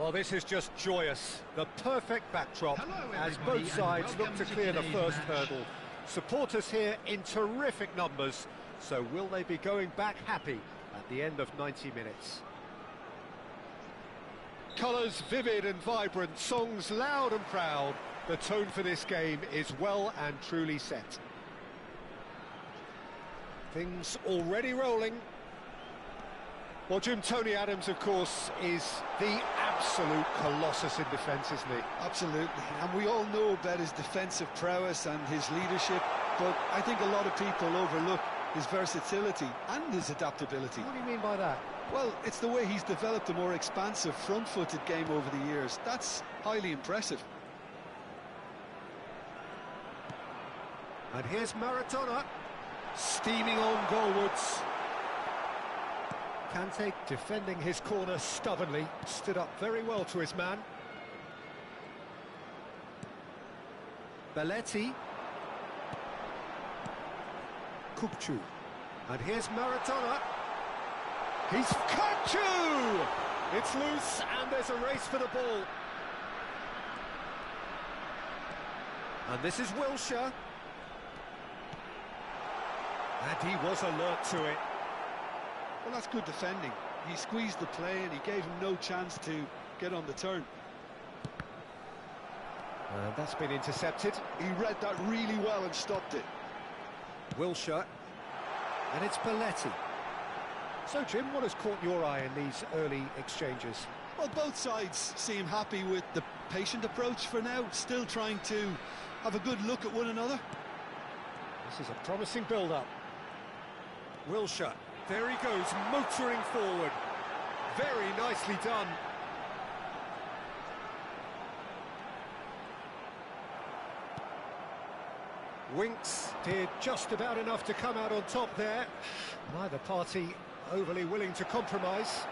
Well, this is just joyous. The perfect backdrop Hello, as everybody, both sides and look to welcome to clear the today's first match. hurdle. Supporters here in terrific numbers, so will they be going back happy at the end of 90 minutes? Colours vivid and vibrant, songs loud and proud. The tone for this game is well and truly set. Things already rolling. Well, Jim, Tony Adams, of course, is the absolute colossus in defence, isn't he? Absolutely, and we all know about his defensive prowess and his leadership, but I think a lot of people overlook his versatility and his adaptability. What do you mean by that? Well, it's the way he's developed a more expansive front-footed game over the years. That's highly impressive. And here's Maradona, steaming on goalwards. Kante defending his corner stubbornly, stood up very well to his man. Belletti. Kupchu. And here's Maradona. He's Kupchu! It's loose and there's a race for the ball. And this is Wilshere. And he was alert to it. Well, that's good defending. He squeezed the play and he gave him no chance to get on the turn. And that's been intercepted. He read that really well and stopped it. Wilshere. And it's Belletti. So, Jim, what has caught your eye in these early exchanges? Well, both sides seem happy with the patient approach for now, still trying to have a good look at one another. This is a promising build-up. Wilshere, there he goes, motoring forward. Very nicely done. Winks did just about enough to come out on top there. Neither party overly willing to compromise.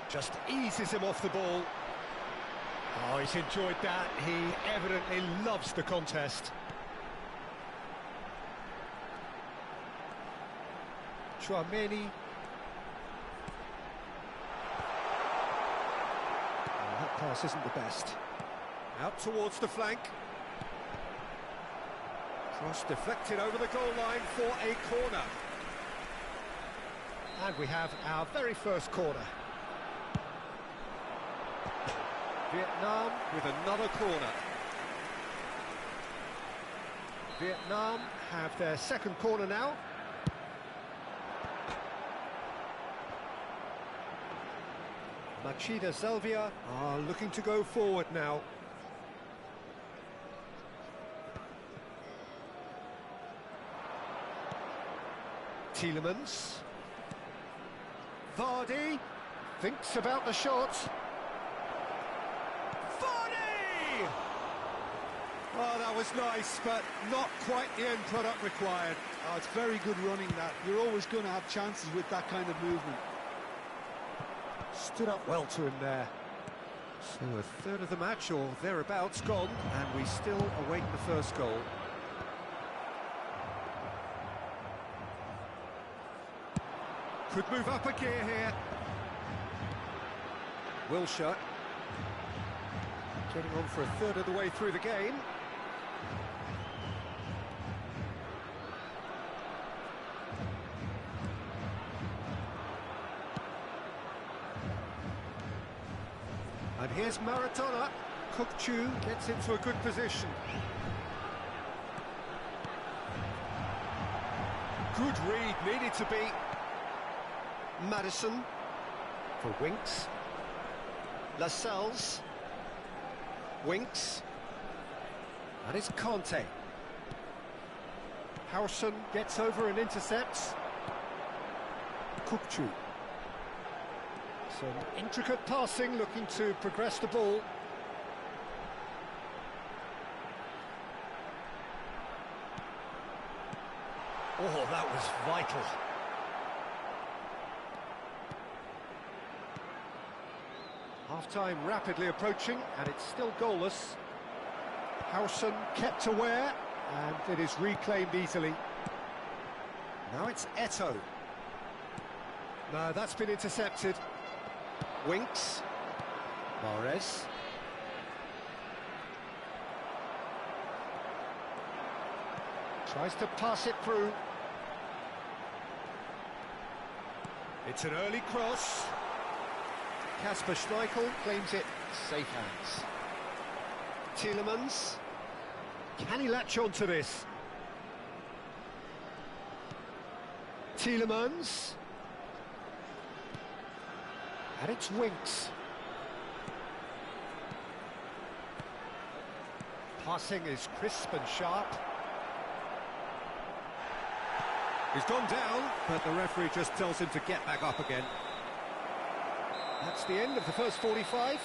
Just eases him off the ball. Oh, he's enjoyed that. He evidently loves the contest. Chouameni. Oh, that pass isn't the best. Out towards the flank. Cross deflected over the goal line for a corner. And we have our very first corner. Vietnam with another corner. Vietnam have their second corner now. Machida Zelvia are looking to go forward now. Tielemans. Vardy thinks about the shot. Vardy! Oh, that was nice, but not quite the end product required. Oh, it's very good running that. You're always going to have chances with that kind of movement. Stood up well to him there. So a third of the match or thereabouts gone, and we still await the first goal. Could move up a gear here. Wilshere getting on for a third of the way through the game. And here's Maradona. Kupchu gets into a good position. Good read, needed to be. Maddison for Winks. Lascelles. Winks. And it's Kante. Howson gets over and intercepts. Kupchu. Some intricate passing, looking to progress the ball. Oh, that was vital. Half-time rapidly approaching, and it's still goalless. Howson kept aware, and it is reclaimed easily. Now it's Eto'o. No, that's been intercepted. Winks. Mahrez. Tries to pass it through. It's an early cross. Kasper Schmeichel claims it. Safe hands. Tielemans. Can he latch on to this? Tielemans. And it's Winks. Passing is crisp and sharp. He's gone down, but the referee just tells him to get back up again. That's the end of the first 45.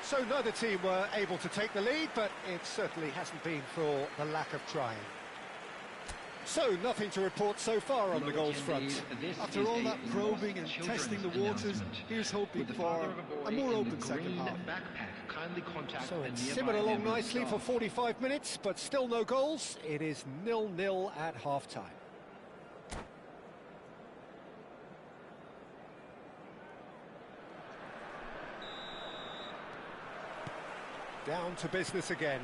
So neither team were able to take the lead, but it certainly hasn't been for the lack of trying. So nothing to report so far on the goals front. After all that probing and testing the waters, here's hoping for a more open second half. So it's simmered along nicely for 45 minutes, but still no goals. It is 0-0 at half-time. Down to business again.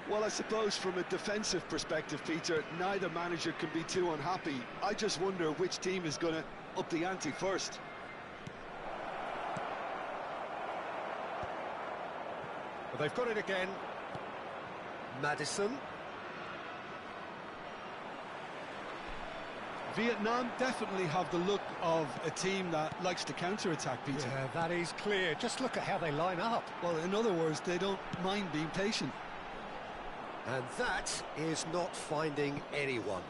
Well, I suppose from a defensive perspective, Peter, neither manager can be too unhappy. I just wonder which team is going to up the ante first. Well, they've got it again. Maddison. Vietnam definitely have the look of a team that likes to counter-attack, Peter. Yeah, that is clear. Just look at how they line up. Well, in other words, they don't mind being patient. And that is not finding anyone.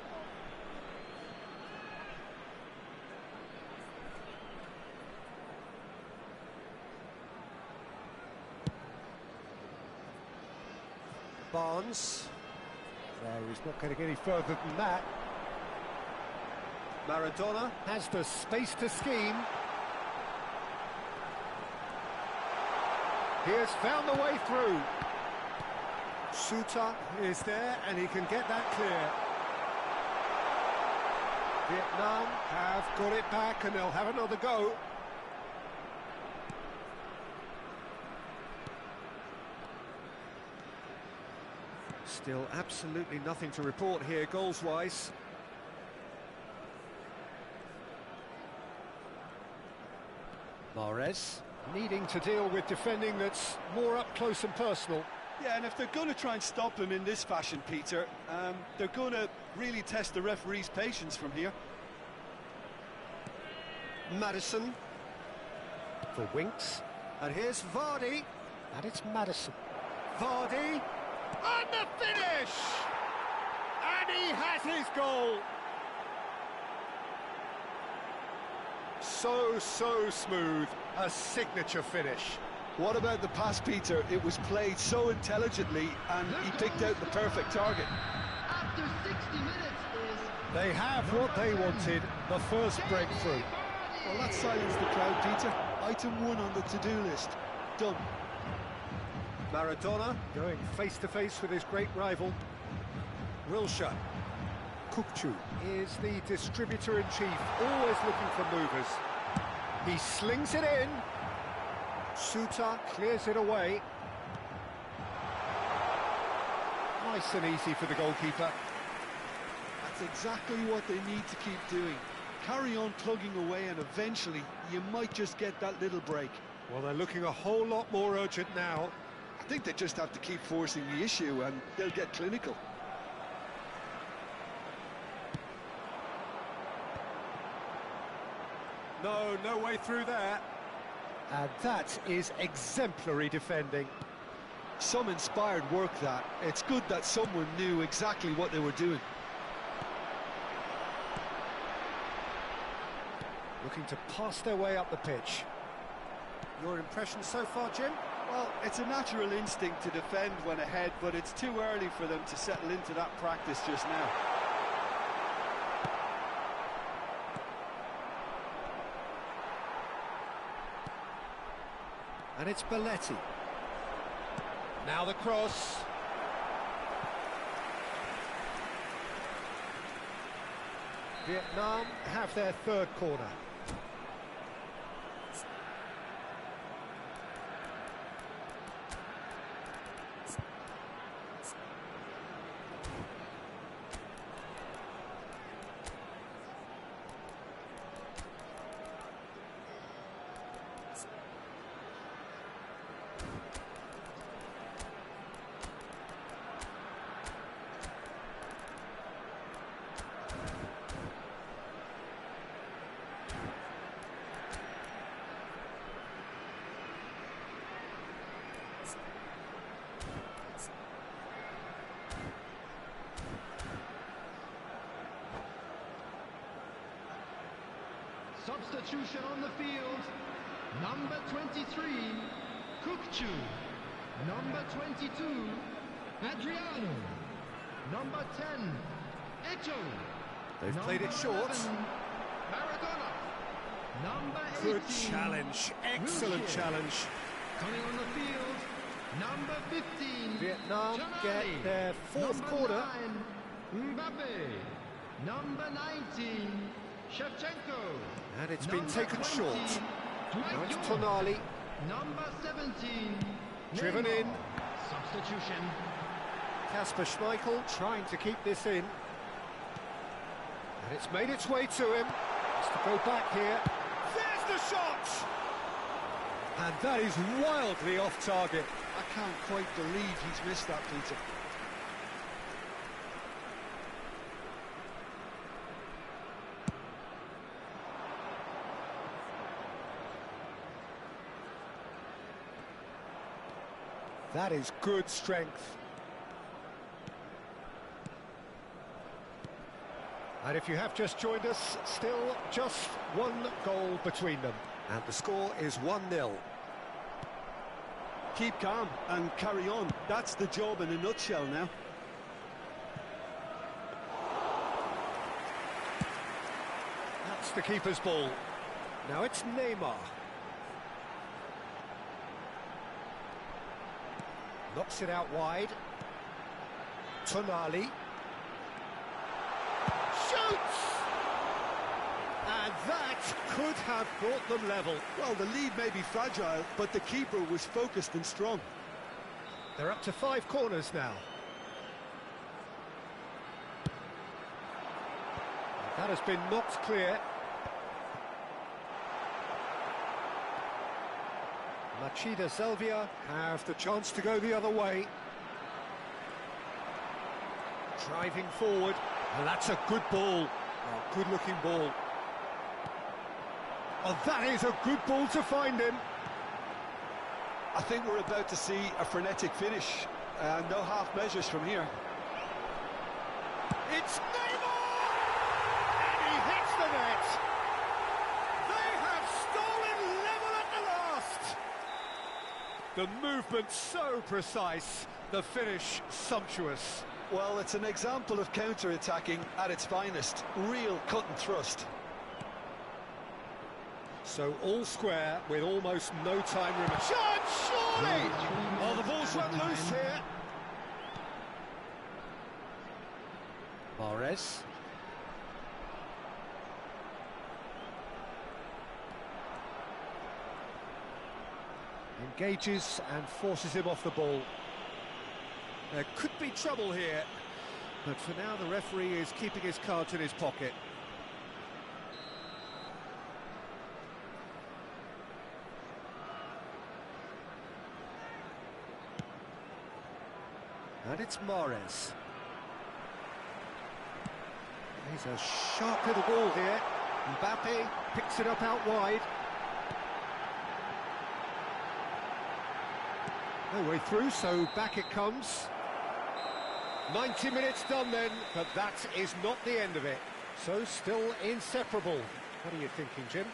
Barnes. No, he's not getting any further than that. Maradona has the space to scheme. He has found the way through. Suter is there and he can get that clear. Vietnam have got it back and they'll have another go. Still absolutely nothing to report here goals-wise. Mahrez needing to deal with defending that's more up close and personal. Yeah, and if they're going to try and stop him in this fashion, Peter, they're going to really test the referee's patience from here. Maddison for Winks, and here's Vardy, and it's Maddison. Vardy, and the finish! And he has his goal! So smooth, a signature finish. What about the pass, Peter? It was played so intelligently and he picked out the perfect target. After 60 minutes is... They have what they wanted, the first breakthrough. Well, that silenced the crowd, Peter. Item 1 on the to-do list. Done. Maradona going face-to-face with his great rival. Wilshere. Kukçu is the distributor-in-chief, always looking for movers. He slings it in. Suter clears it away. Nice and easy for the goalkeeper. That's exactly what they need to keep doing. Carry on plugging away and eventually you might just get that little break. Well, they're looking a whole lot more urgent now. I think they just have to keep forcing the issue and they'll get clinical. No way through there. And that is exemplary defending. Some inspired work that. It's good that someone knew exactly what they were doing. Looking to pass their way up the pitch. Your impression so far, Jim? Well, it's a natural instinct to defend when ahead, but it's too early for them to settle into that practice just now. And it's Belletti. Now the cross. Vietnam have their third corner. Substitution on the field. Number 23, Kukchu. Number 22, Adriano. Number 10, Eto. They've Number played it short. 11, Maradona. Number 18, Good challenge, excellent Wilshere. challenge. Coming on the field, number 15, Vietnam get Tonali. their fourth Number quarter. 9, Mbappe. Number 19, Shevchenko. And it's been Number taken 20, short. Dwight Now it's York. Tonali, Number 17, driven Neymar. in. Substitution. Kasper Schmeichel trying to keep this in. And it's made its way to him. Has to go back here. There's the shot! And that is wildly off target. I can't quite believe he's missed that, Peter. That is good strength. And if you have just joined us, still just one goal between them. And the score is 1-0. Keep calm and carry on. That's the job in a nutshell now. That's the keeper's ball. Now it's Neymar. Knocks it out wide. Tonali. Shoots! And that could have brought them level. Well, the lead may be fragile, but the keeper was focused and strong. They're up to 5 corners now. That has been knocked clear. Machida Selvia have the chance to go the other way. Driving forward, and that's a good ball. Oh, good-looking ball. Oh, that is a good ball to find him. I think we're about to see a frenetic finish. No half measures from here. It's Neymar! And he hits the net. They have stolen level at the last. The movement so precise, the finish sumptuous. Well, it's an example of counter-attacking at its finest. Real cut and thrust. So all square with almost no time remaining. Shot, surely! Oh, the ball's run loose here. Mahrez. Engages and forces him off the ball. There could be trouble here, but for now the referee is keeping his cards in his pocket. And it's Mahrez. He's a sharp little ball here. Mbappe picks it up out wide. No way through, so back it comes. 90 minutes done then, but that is not the end of it. So still inseparable. What are you thinking, Jim?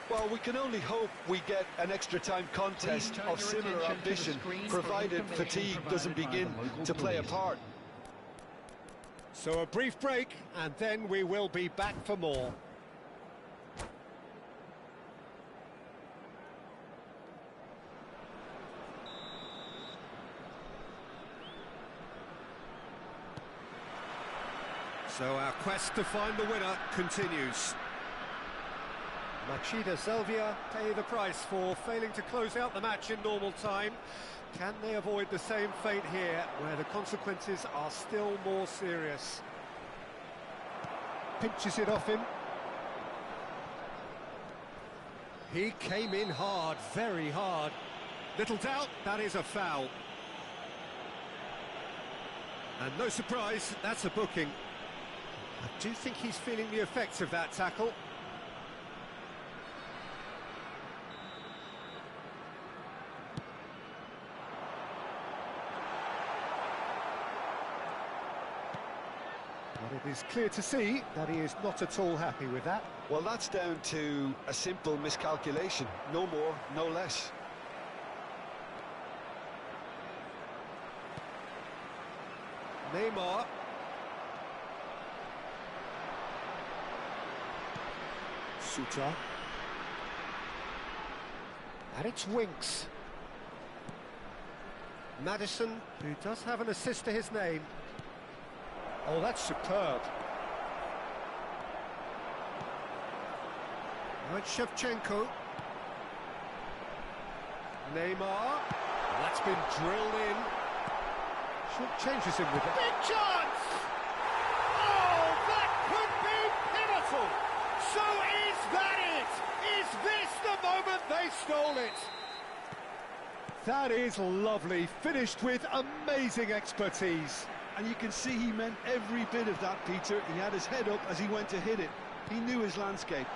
Well, we can only hope we get an extra-time contest of similar ambition, provided fatigue doesn't begin to play a part. So a brief break, and then we will be back for more. So our quest to find the winner continues. Machida Selvia pay the price for failing to close out the match in normal time. Can they avoid the same fate here, where the consequences are still more serious? Pinches it off him. He came in hard, very hard. Little doubt, that is a foul. And no surprise, that's a booking. I do think he's feeling the effects of that tackle. But it is clear to see that he is not at all happy with that. Well, that's down to a simple miscalculation. No more, no less. Neymar. Suter. And it's Winks. Maddison, who does have an assist to his name. Oh, that's superb. Right, Shevchenko. Neymar. That's been drilled in. Changes him with it. Big chance! Oh, that could be pivotal! So is that it? Is this the moment they stole it? That is lovely, finished with amazing expertise. And you can see he meant every bit of that, Peter. He had his head up as he went to hit it. He knew his landscape.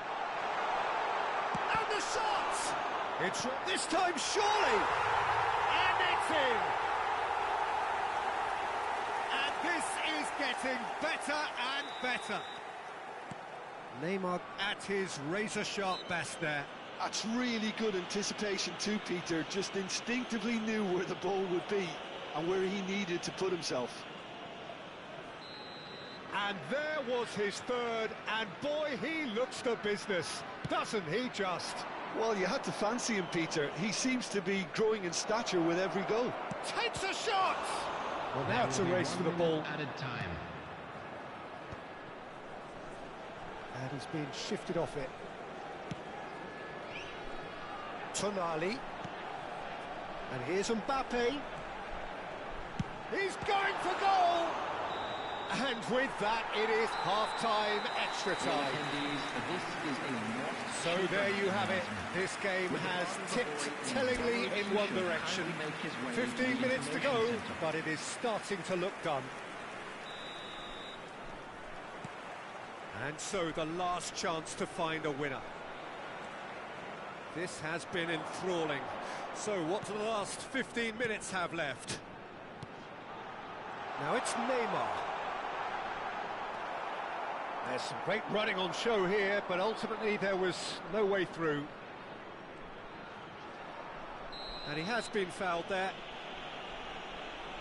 And the shot! It's this time, surely! And it's in! This is getting better and better. Neymar at his razor-sharp best there. That's really good anticipation too, Peter. Just instinctively knew where the ball would be and where he needed to put himself. And there was his third, and boy, he looks the business, doesn't he just? Well, you had to fancy him, Peter. He seems to be growing in stature with every goal. Takes a shot! Well, now it's a race for the ball. Added time. And he's being shifted off it. Tonali. And here's Mbappe. He's going for goal! And with that, it is half-time, extra time. So there you have it. This game has tipped tellingly in one direction. 15 minutes to go, but it is starting to look done. And so the last chance to find a winner. This has been enthralling. So what do the last 15 minutes have left? Now it's Neymar. There's some great running on show here, but ultimately there was no way through. And he has been fouled there.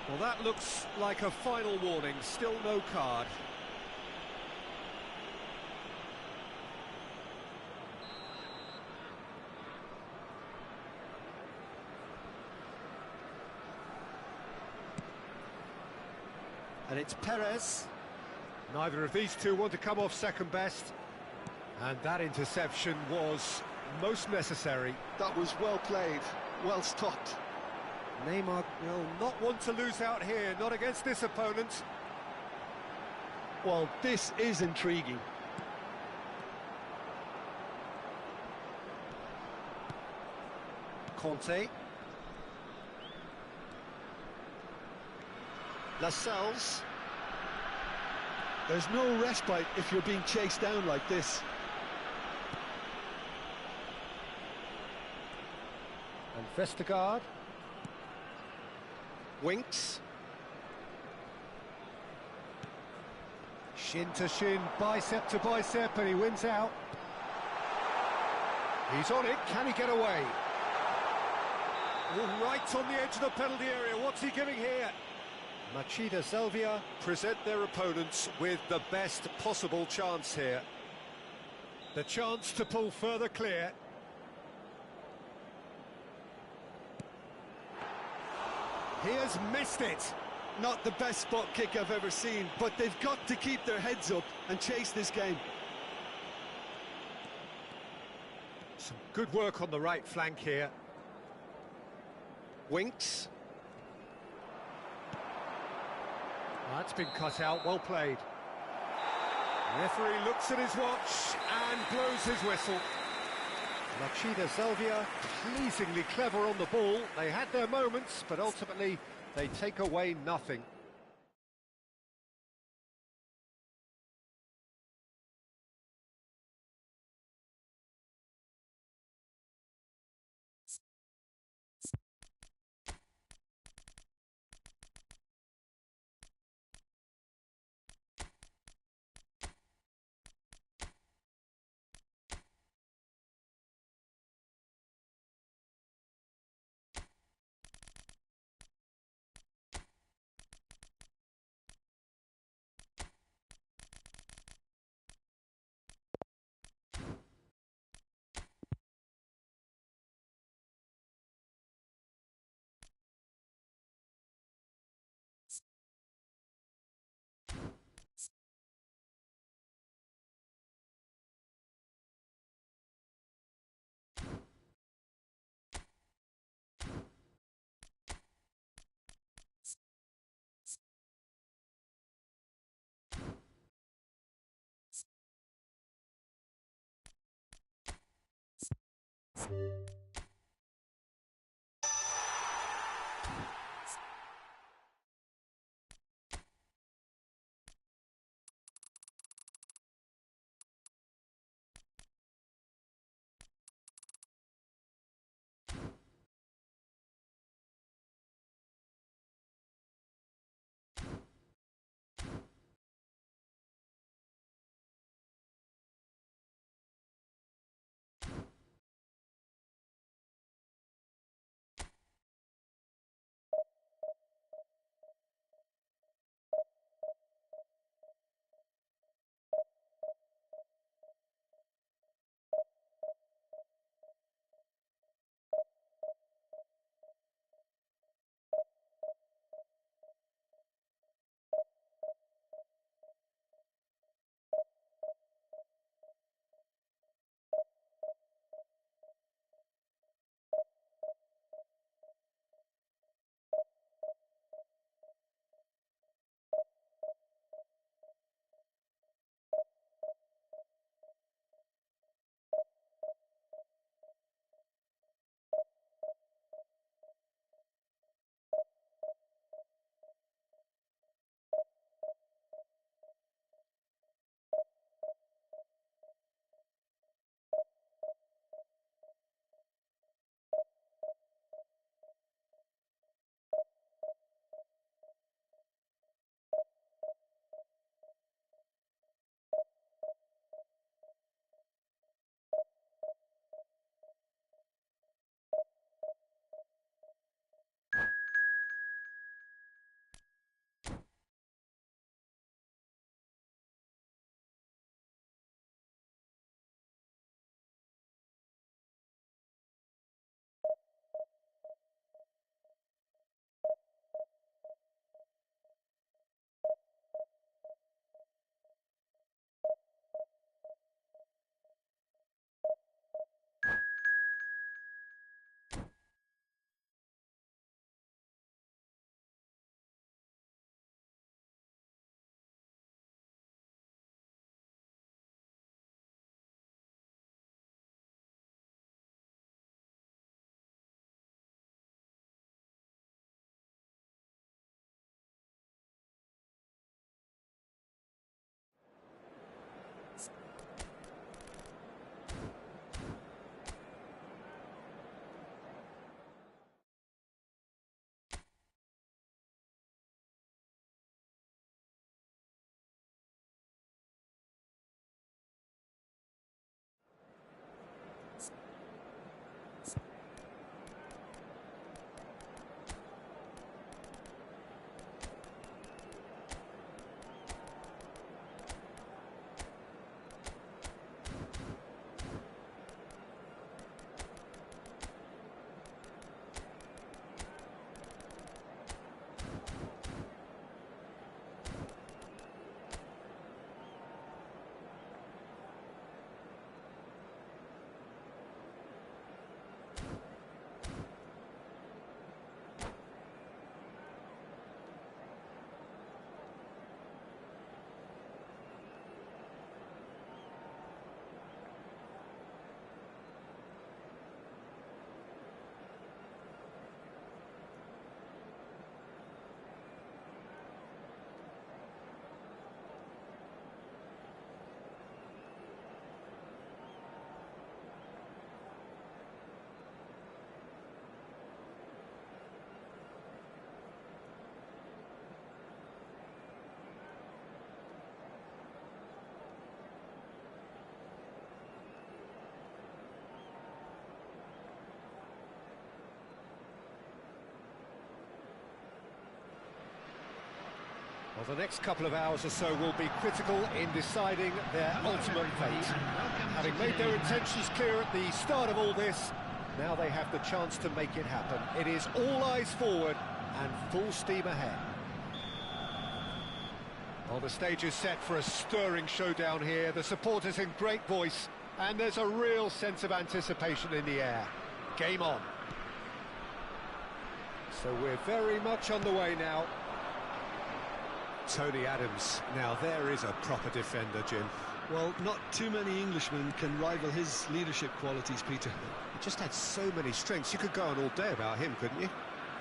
Well, that looks like a final warning, still no card. And it's Perez. Neither of these two want to come off second best. And that interception was most necessary. That was well played, well stopped. Neymar will not want to lose out here, not against this opponent. Well, this is intriguing. Conte. Lascelles. There's no respite if you're being chased down like this. And Vestergaard. Winks. Shin to shin, bicep to bicep, and he wins out. He's on it, can he get away? Oh, right on the edge of the penalty area, what's he giving here? Machida Zelvia present their opponents with the best possible chance here. The chance to pull further clear. He has missed it. Not the best spot kick I've ever seen, but they've got to keep their heads up and chase this game. Some good work on the right flank here. Winks. That's been cut out, well played. The referee looks at his watch and blows his whistle. Machida Zelvia, pleasingly clever on the ball. They had their moments, but ultimately they take away nothing. Well, the next couple of hours or so will be critical in deciding their ultimate fate. Having made their intentions clear at the start of all this, now they have the chance to make it happen. It is all eyes forward and full steam ahead. Well, the stage is set for a stirring showdown here. The supporters in great voice, and there's a real sense of anticipation in the air. Game on. So we're very much on the way now. Tony Adams, now there is a proper defender, Jim. Well, not too many Englishmen can rival his leadership qualities, Peter. He just had so many strengths. You could go on all day about him, couldn't you?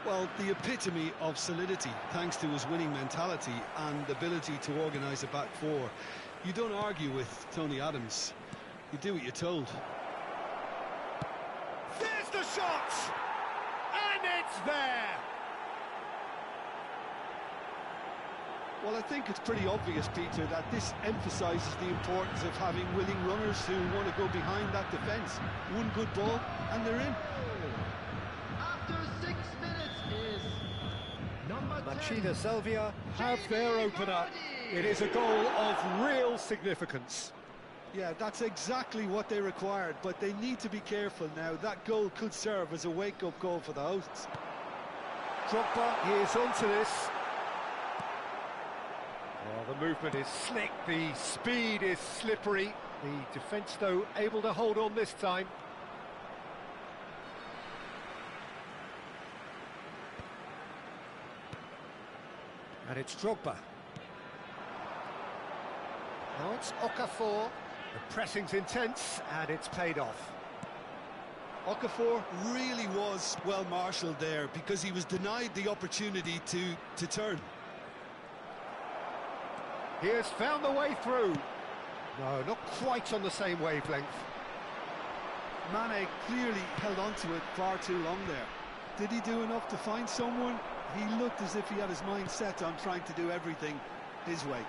Well, the epitome of solidity, thanks to his winning mentality and ability to organise a back four. You don't argue with Tony Adams. You do what you're told. There's the shot! And it's there! Well, I think it's pretty obvious, Peter, that this emphasises the importance of having willing runners who want to go behind that defence. One good ball, and they're in. After 6 minutes is number 10. Machida Selvia have their opener. It is a goal of real significance. Yeah, that's exactly what they required, but they need to be careful now. That goal could serve as a wake-up call for the hosts. Drogba, he is onto this. Oh, the movement is slick, the speed is slippery. The defence, though, able to hold on this time. And it's Drogba. Now it's Okafor. The pressing's intense, and it's paid off. Okafor really was well marshalled there because he was denied the opportunity to turn. He has found the way through. No, not quite on the same wavelength. Mane clearly held on to it far too long there. Did he do enough to find someone? He looked as if he had his mind set on trying to do everything his way.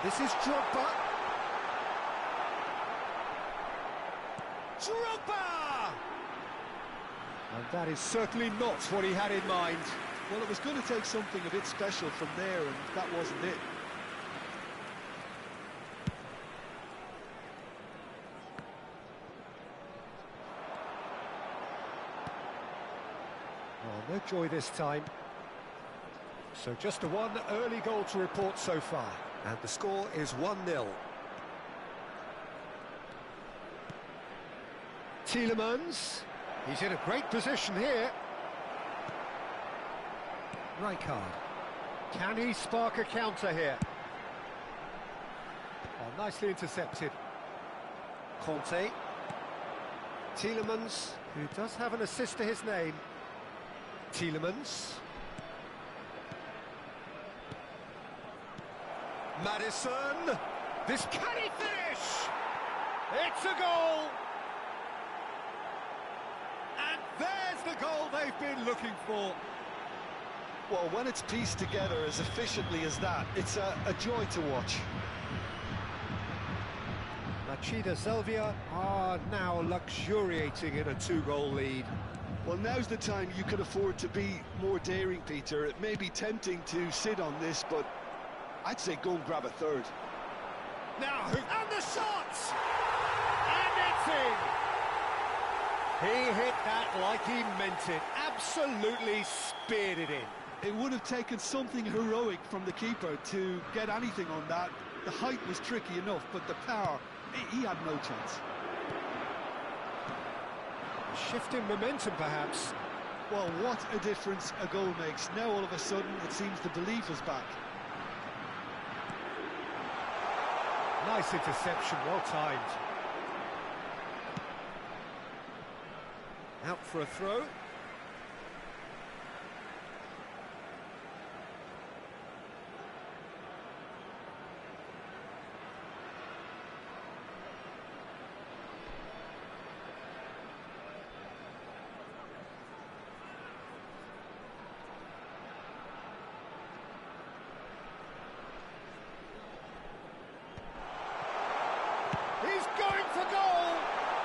This is Drogba. Drogba! And that is certainly not what he had in mind. Well, it was going to take something a bit special from there, and that wasn't it. Oh, no joy this time. So just a one early goal to report so far. And the score is 1-0. Tielemans. He's in a great position here. Rijkaard. Can he spark a counter here? Oh, nicely intercepted. Conte. Tielemans, who does have an assist to his name. Tielemans. Maddison, this can he finish? It's a goal! And there's the goal they've been looking for. Well, when it's pieced together as efficiently as that, it's a joy to watch. Machida Selvia are now luxuriating in a two-goal lead. Well, now's the time you can afford to be more daring, Peter. It may be tempting to sit on this, but I'd say go and grab a third. Now, and the shot! And it's in! He hit that like he meant it. Absolutely speared it in. It would have taken something heroic from the keeper to get anything on that. The height was tricky enough, but the power, he had no chance. Shift in momentum, perhaps. Well, what a difference a goal makes. Now, all of a sudden, it seems the belief is back. Nice interception, well timed. Out for a throw. He's going for goal!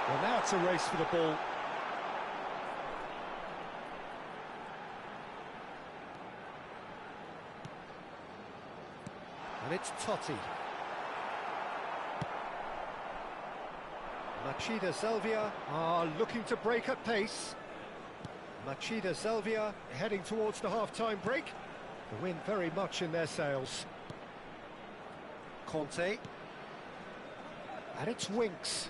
Well, now it's a race for the ball. And it's Totti. Machida Selvia are looking to break at pace. Machida Selvia heading towards the half-time break. The wind very much in their sails. Conte. And it's Winks.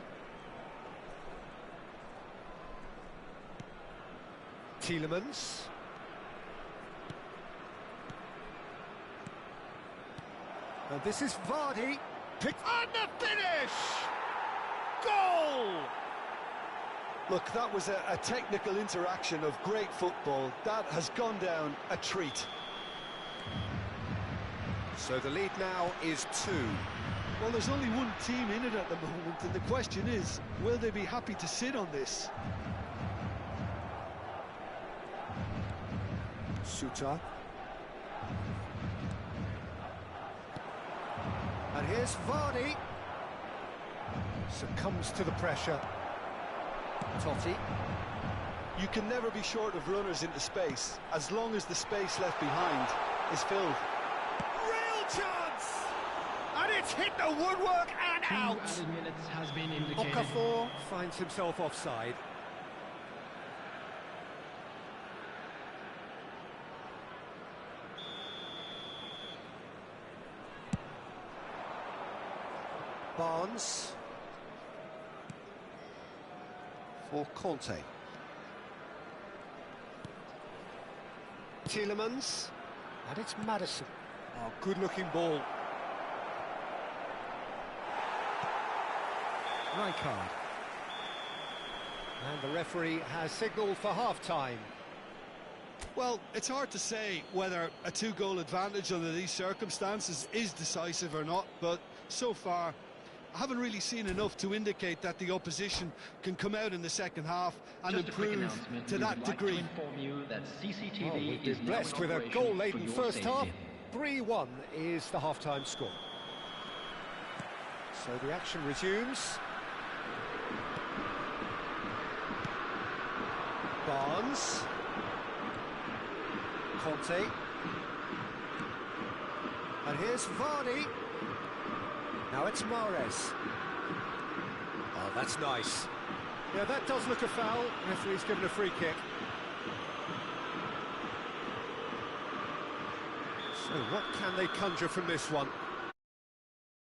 Tielemans. And this is Vardy. Picked on the finish! Goal! Look, that was a technical interaction of great football. That has gone down a treat. So the lead now is 2. Well, there's only one team in it at the moment, and the question is, will they be happy to sit on this? Suter. And here's Vardy. Succumbs to the pressure. Totti. You can never be short of runners into space, as long as the space left behind is filled. Real chance! And it's hit the woodwork and out! Minutes has been indicated. Okafor finds himself offside. Barnes. For Conte. Tielemans. And it's Maddison. Oh, good-looking ball. Rijkaard. And the referee has signalled for half-time. Well, it's hard to say whether a 2-goal advantage under these circumstances is decisive or not, but so far I haven't really seen enough to indicate that the opposition can come out in the second half and improve to that degree. We've been blessed with a goal-laden first half. 3-1 is the half-time score. So the action resumes. Barnes. Conte. And here's Vardy. Now it's Mahrez. Oh, that's nice. Yeah, that does look a foul. Referee's given a free kick. So what can they conjure from this one?